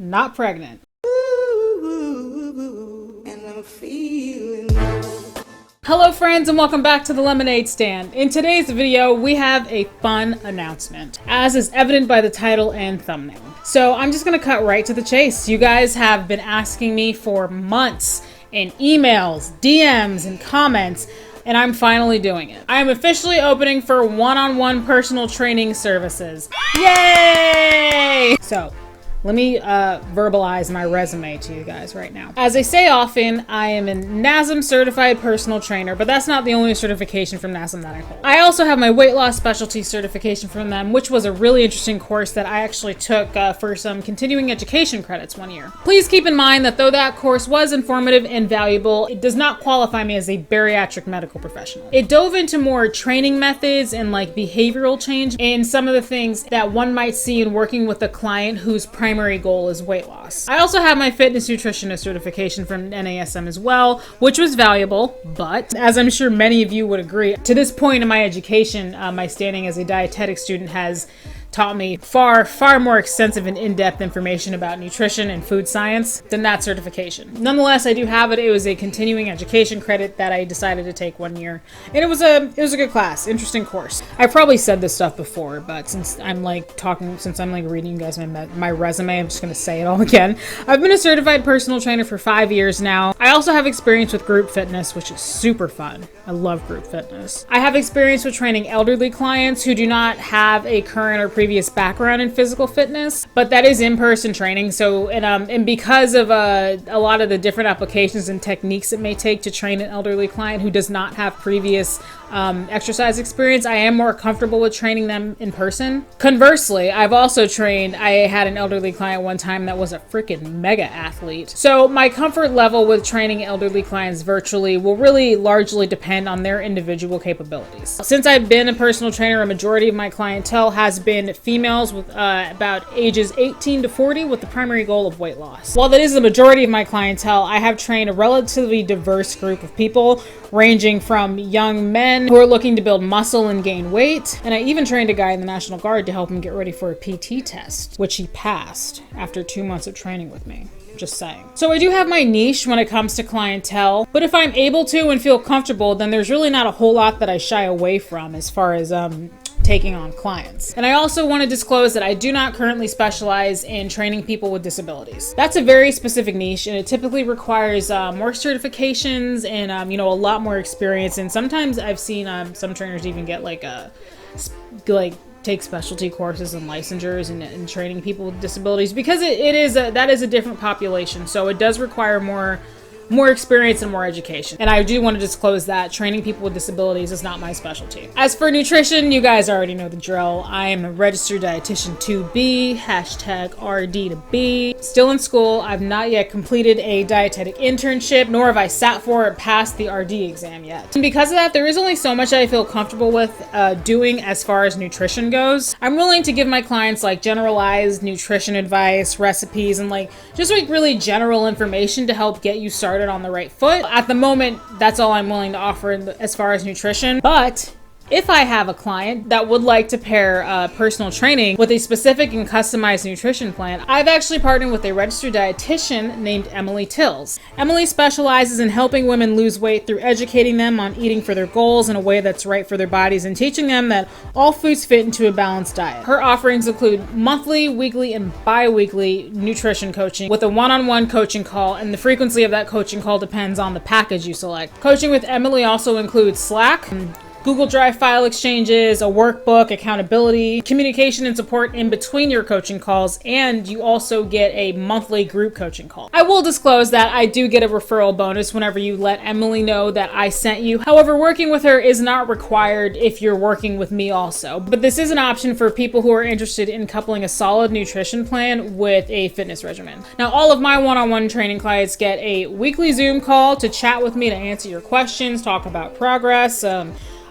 not pregnant. And I'm feeling. Hello friends and welcome back to the Lemonade Stand. In today's video, we have a fun announcement, as is evident by the title and thumbnail. So I'm just gonna cut right to the chase. You guys have been asking me for months in emails, DMs, and comments, and I'm finally doing it. I am officially opening for one-on-one personal training services. Yay! So, let me verbalize my resume to you guys right now. As I say often, I am a NASM certified personal trainer, but that's not the only certification from NASM that I hold. I also have my weight loss specialty certification from them, which was a really interesting course that I actually took for some continuing education credits one year. Please keep in mind that though that course was informative and valuable, it does not qualify me as a bariatric medical professional. It dove into more training methods and like behavioral change and some of the things that one might see in working with a client whose primary goal is weight loss. I also have my fitness nutritionist certification from NASM as well, which was valuable, but as I'm sure many of you would agree, to this point in my education, my standing as a dietetic student has taught me far more extensive and in-depth information about nutrition and food science than that certification. Nonetheless, I do have it. It was a continuing education credit that I decided to take one year, and it was a good class, interesting course. I've probably said this stuff before, but since I'm reading you guys my resume, I'm just gonna say it all again. I've been a certified personal trainer for 5 years now. I also have experience with group fitness, which is super fun. I love group fitness. I have experience with training elderly clients who do not have a current or previous background in physical fitness, but that is in-person training. So, and because of a lot of the different applications and techniques it may take to train an elderly client who does not have previous exercise experience, I am more comfortable with training them in person. Conversely, I had an elderly client one time that was a freaking mega athlete. So my comfort level with training elderly clients virtually will really largely depend on their individual capabilities. Since I've been a personal trainer, a majority of my clientele has been females with about ages 18 to 40 with the primary goal of weight loss. While that is the majority of my clientele, I have trained a relatively diverse group of people, ranging from young men who are looking to build muscle and gain weight, and I even trained a guy in the National Guard to help him get ready for a PT test, which he passed after 2 months of training with me. Just saying. So I do have my niche when it comes to clientele, but if I'm able to and feel comfortable, then there's really not a whole lot that I shy away from as far as taking on clients. And I also want to disclose that I do not currently specialize in training people with disabilities. That's a very specific niche, and it typically requires more certifications and a lot more experience. And sometimes I've seen some trainers even get take specialty courses and licensures and training people with disabilities, because that is a different population. So it does require more experience and more education. And I do want to disclose that training people with disabilities is not my specialty. As for nutrition, you guys already know the drill. I am a registered dietitian 2B, #RD to B. Still in school. I've not yet completed a dietetic internship, nor have I sat for or passed the RD exam yet. And because of that, there is only so much I feel comfortable with doing as far as nutrition goes. I'm willing to give my clients generalized nutrition advice, recipes, and just really general information to help get you started on the right foot. At the moment, that's all I'm willing to offer as far as nutrition. But if I have a client that would like to pair personal training with a specific and customized nutrition plan, I've actually partnered with a registered dietitian named Emily Tills. Emily specializes in helping women lose weight through educating them on eating for their goals in a way that's right for their bodies and teaching them that all foods fit into a balanced diet. Her offerings include monthly, weekly, and bi-weekly nutrition coaching with a one-on-one coaching call, and the frequency of that coaching call depends on the package you select. Coaching with Emily also includes Slack, Google Drive file exchanges, a workbook, accountability, communication and support in between your coaching calls, and you also get a monthly group coaching call. I will disclose that I do get a referral bonus whenever you let Emily know that I sent you. However, working with her is not required if you're working with me also, but this is an option for people who are interested in coupling a solid nutrition plan with a fitness regimen. Now, all of my one-on-one training clients get a weekly Zoom call to chat with me to answer your questions, talk about progress.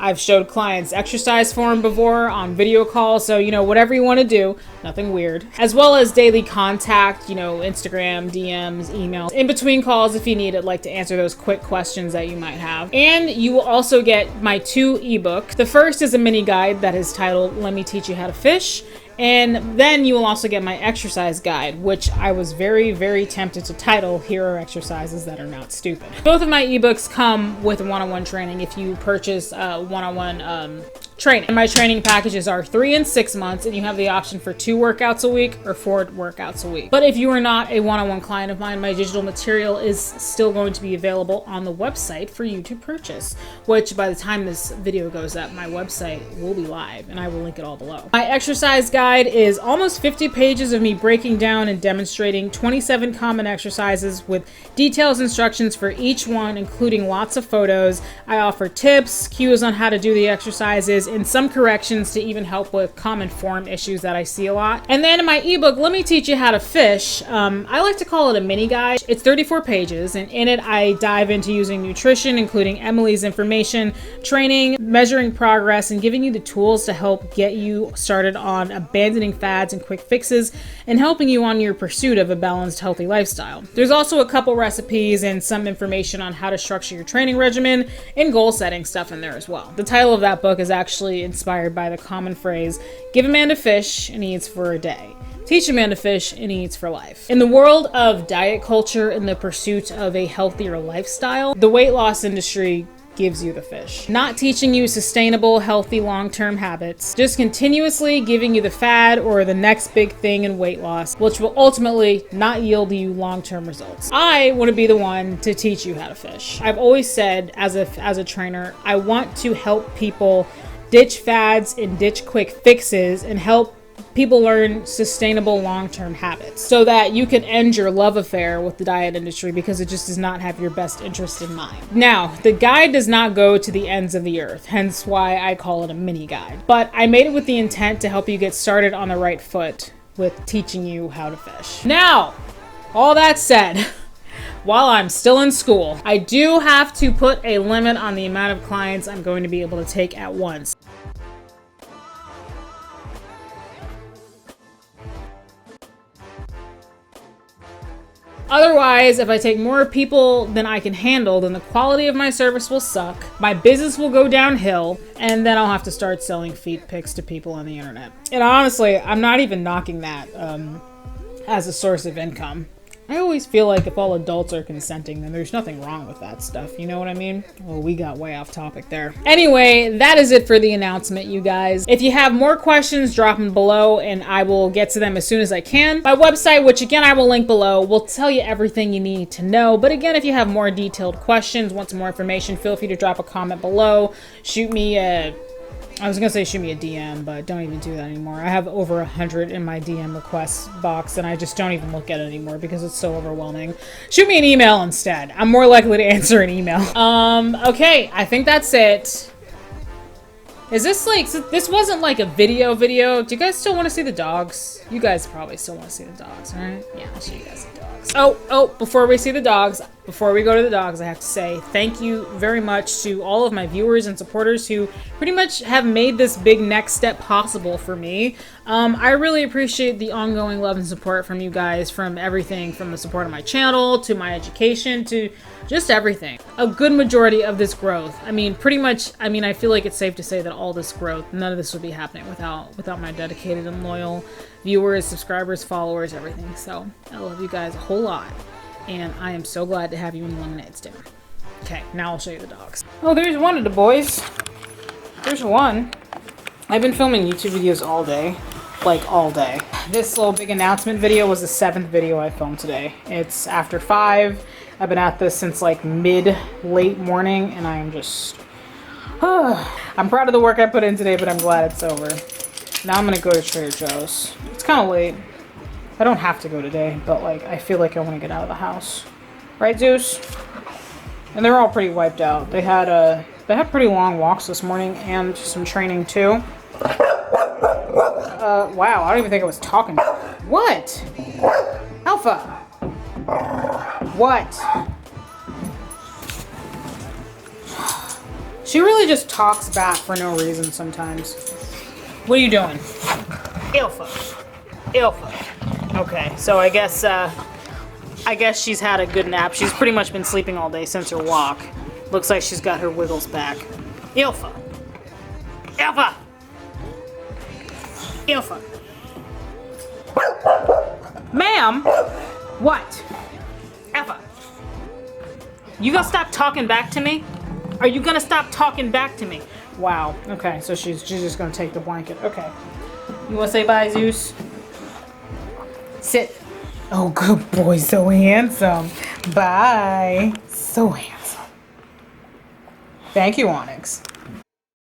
I've showed clients exercise form before on video calls, so whatever you want to do, nothing weird. As well as daily contact, Instagram, DMs, emails, in between calls if you need it, to answer those quick questions that you might have. And you will also get my 2 ebooks. The first is a mini guide that is titled "Let Me Teach You How to Fish," And then you will also get my exercise guide, which I was very, very tempted to title, Here Are Exercises That Are Not Stupid. Both of my ebooks come with one-on-one training if you purchase one-on-one training. And my training packages are 3 and 6 months, and you have the option for 2 workouts a week or 4 workouts a week. But if you are not a one-on-one client of mine, my digital material is still going to be available on the website for you to purchase, which by the time this video goes up, my website will be live, and I will link it all below. My exercise guide is almost 50 pages of me breaking down and demonstrating 27 common exercises with details instructions for each one, including lots of photos. I offer tips, cues on how to do the exercises, and some corrections to even help with common form issues that I see a lot. And then in my ebook, Let Me Teach You How to Fish, I like to call it a mini guide. It's 34 pages, and in it I dive into using nutrition, including Emily's information, training, measuring progress, and giving you the tools to help get you started on abandoning fads and quick fixes and helping you on your pursuit of a balanced, healthy lifestyle. There's also a couple recipes and some information on how to structure your training regimen and goal setting stuff in there as well. The title of that book is actually inspired by the common phrase, give a man to fish and he eats for a day. Teach a man to fish and he eats for life. In the world of diet culture and the pursuit of a healthier lifestyle, the weight loss industry gives you the fish. Not teaching you sustainable, healthy, long-term habits, just continuously giving you the fad or the next big thing in weight loss, which will ultimately not yield you long-term results. I want to be the one to teach you how to fish. I've always said as a trainer, I want to help people ditch fads and ditch quick fixes and help people learn sustainable long-term habits so that you can end your love affair with the diet industry because it just does not have your best interest in mind. Now, the guide does not go to the ends of the earth, hence why I call it a mini guide. But I made it with the intent to help you get started on the right foot with teaching you how to fish. Now, all that said, while I'm still in school, I do have to put a limit on the amount of clients I'm going to be able to take at once. Otherwise, if I take more people than I can handle, then the quality of my service will suck, my business will go downhill, and then I'll have to start selling feet pics to people on the internet. And honestly, I'm not even knocking that as a source of income. I always feel like if all adults are consenting, then there's nothing wrong with that stuff. You know what I mean? Well, we got way off topic there. Anyway, that is it for the announcement, you guys. If you have more questions, drop them below and I will get to them as soon as I can. My website, which again I will link below, will tell you everything you need to know. But again, if you have more detailed questions, want some more information, feel free to drop a comment below. Shoot me a DM, but don't even do that anymore. I have over 100 in my DM requests box, and I just don't even look at it anymore because it's so overwhelming. Shoot me an email instead. I'm more likely to answer an email. Okay, I think that's it. Is this like, so this wasn't like a video? Do you guys still want to see the dogs? You guys probably still want to see the dogs, right? Yeah, I'll show you guys the dogs. Oh, before we see the dogs, before we go to the dogs, I have to say thank you very much to all of my viewers and supporters who pretty much have made this big next step possible for me. I really appreciate the ongoing love and support from you guys, from everything from the support of my channel to my education to just everything. A good majority of this growth, pretty much, I feel like it's safe to say that all this growth, none of this would be happening without my dedicated and loyal viewers, subscribers, followers, everything. So I love you guys a whole lot, and I am so glad to have you in the lemonade stand. Okay, now I'll show you the dogs. Oh, there's one of the boys. There's one. I've been filming YouTube videos all day. Like all day. This little big announcement video was the 7th video I filmed today. It's after 5. I've been at this since like late morning, and I am just, I'm proud of the work I put in today, but I'm glad it's over. Now I'm gonna go to Trader Joe's. It's kind of late. I don't have to go today, but like, I feel like I want to get out of the house. Right, Zeus? And they're all pretty wiped out. They had pretty long walks this morning and some training too. Wow, I don't even think I was talking. What? Alpha! What? She really just talks back for no reason sometimes. What are you doing? Alpha. Okay, so I guess she's had a good nap. She's pretty much been sleeping all day since her walk. Looks like she's got her wiggles back. Alpha. Ma'am? What? Eva. You gonna stop talking back to me? Are you gonna stop talking back to me? Wow. Okay, so she's just gonna take the blanket. Okay. You wanna say bye, Zeus? Sit. Oh, good boy. So handsome. Bye. So handsome. Thank you, Onyx.